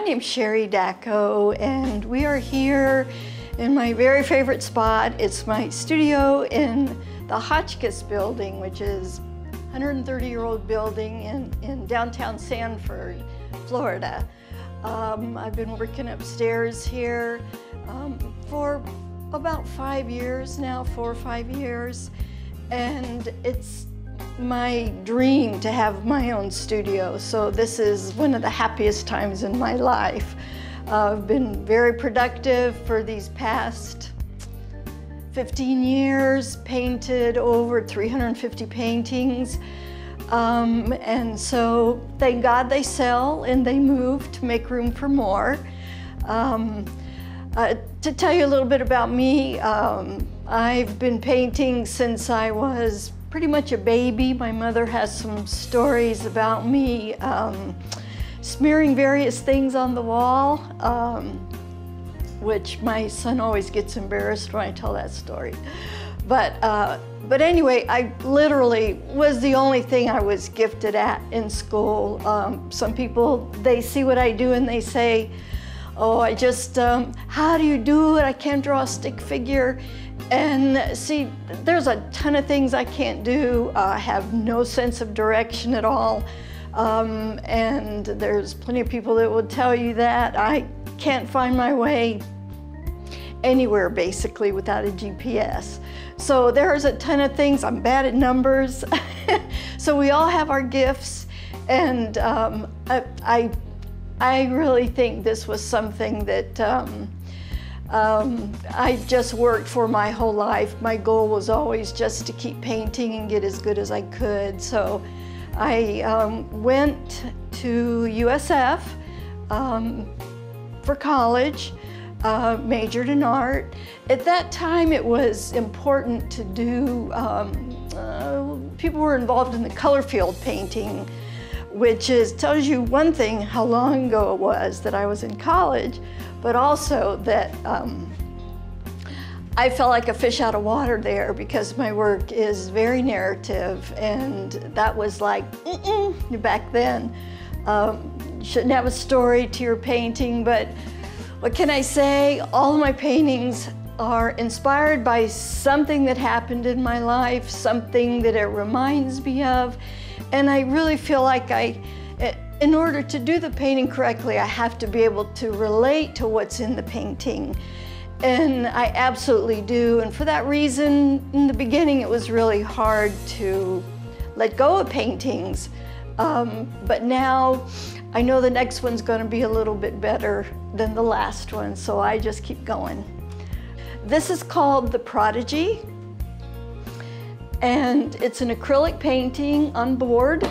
name's Cherie Dacko, and we are here in my very favorite spot. It's my studio in the Hotchkiss building, which is a 130-year-old building in downtown Sanford, Florida. I've been working upstairs here for about 5 years now, 4 or 5 years, and it's my dream to have my own studio. So this is one of the happiest times in my life. I've been very productive for these past 15 years, painted over 350 paintings. And so thank God they sell and they move to make room for more. To tell you a little bit about me, I've been painting since I was pretty much a baby. My mother has some stories about me smearing various things on the wall, which my son always gets embarrassed when I tell that story. But anyway, I literally was the only thing I was gifted at in school. Some people, they see what I do and they say, oh, I just, how do you do it? I can't draw a stick figure. And see, there's a ton of things I can't do. I have no sense of direction at all. And there's plenty of people that will tell you that. I can't find my way anywhere basically without a GPS. So there's a ton of things. I'm bad at numbers. So we all have our gifts. And I really think this was something that I just worked for my whole life. My goal was always just to keep painting and get as good as I could. So I went to USF for college, majored in art. At that time it was important to do, people were involved in the color field painting, which tells you one thing, how long ago it was that I was in college, but also that I felt like a fish out of water there because my work is very narrative, and that was like, back then. You shouldn't have a story to your painting, but what can I say? All of my paintings are inspired by something that happened in my life, something that it reminds me of, and I really feel like in order to do the painting correctly, I have to be able to relate to what's in the painting. And I absolutely do. And for that reason, in the beginning, it was really hard to let go of paintings. But now I know the next one's going to be a little bit better than the last one, so I just keep going. This is called the Prodigy, and it's an acrylic painting on board.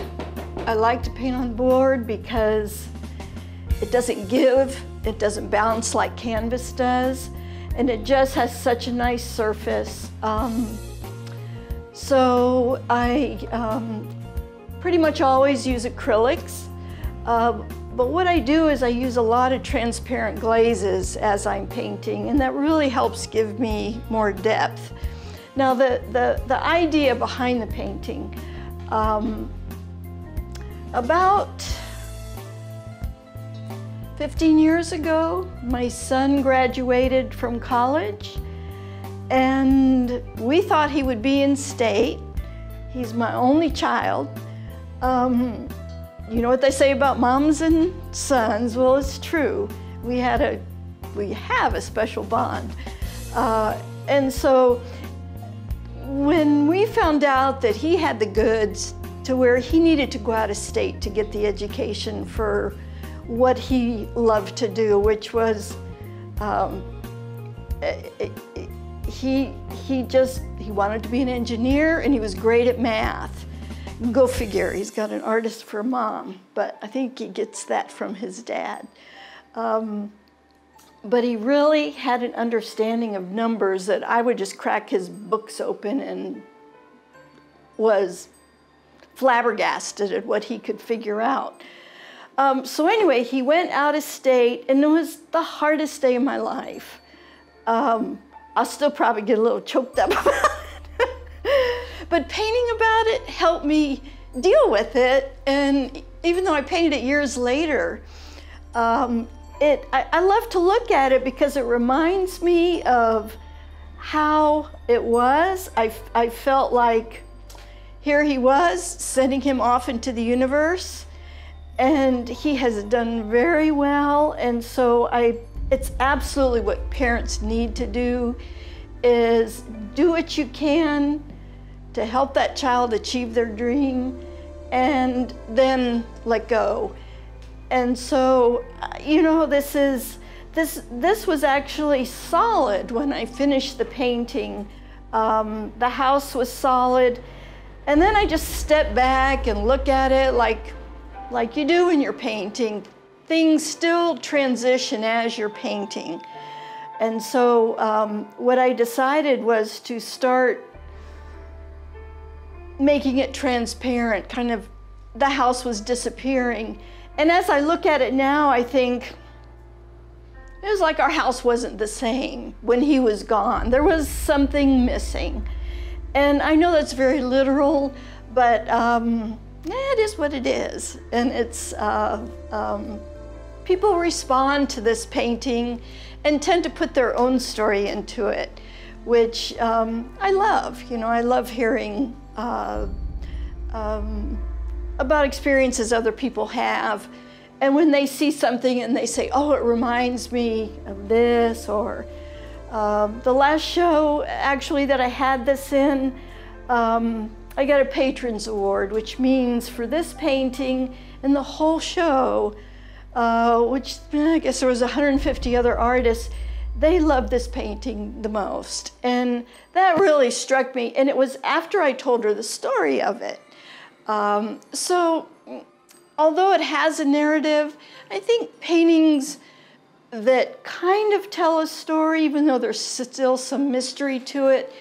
I like to paint on board because it doesn't give, it doesn't bounce like canvas does, and it just has such a nice surface. So I pretty much always use acrylics, but what I do is I use a lot of transparent glazes as I'm painting, and that really helps give me more depth. Now the idea behind the painting, about 15 years ago, my son graduated from college, and we thought he would be in state. He's my only child. You know what they say about moms and sons? Well, it's true. We have a special bond. And so when we found out that he had the goods to where he needed to go out of state to get the education for what he loved to do, which was, he wanted to be an engineer, and he was great at math. Go figure, he's got an artist for a mom, but I think he gets that from his dad. But he really had an understanding of numbers that I would just crack his books open and was flabbergasted at what he could figure out. So anyway, he went out of state, and it was the hardest day of my life. I'll still probably get a little choked up about it. But painting about it helped me deal with it, and even though I painted it years later, I love to look at it because it reminds me of how it was. I felt like here he was, sending him off into the universe, and he has done very well. And so it's absolutely what parents need to do, is do what you can to help that child achieve their dream, and then let go. And so, you know, this was actually solid when I finished the painting. The house was solid, and then I just stepped back and look at it like you do in your painting. Things still transition as you're painting. And so what I decided was to start making it transparent, kind of the house was disappearing. And as I look at it now, I think it was like our house wasn't the same when he was gone. There was something missing. And I know that's very literal, but it is what it is. And it's, people respond to this painting and tend to put their own story into it, which I love. You know, I love hearing about experiences other people have. And when they see something and they say, oh, it reminds me of this, or the last show actually that I had this in, I got a Patrons Award, which means for this painting and the whole show, which I guess there was 150 other artists, they loved this painting the most. And that really struck me. And it was after I told her the story of it. So although it has a narrative, I think paintings that kind of tell a story, even though there's still some mystery to it,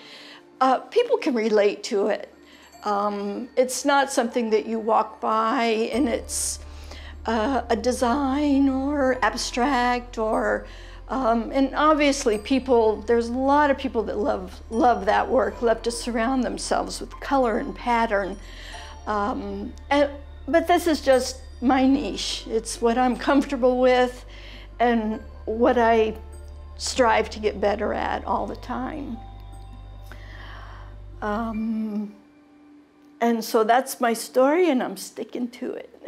people can relate to it. It's not something that you walk by and it's a design or abstract, or and obviously there's a lot of people that love that work, love to surround themselves with color and pattern. But this is just my niche. It's what I'm comfortable with and what I strive to get better at all the time. And so that's my story, and I'm sticking to it.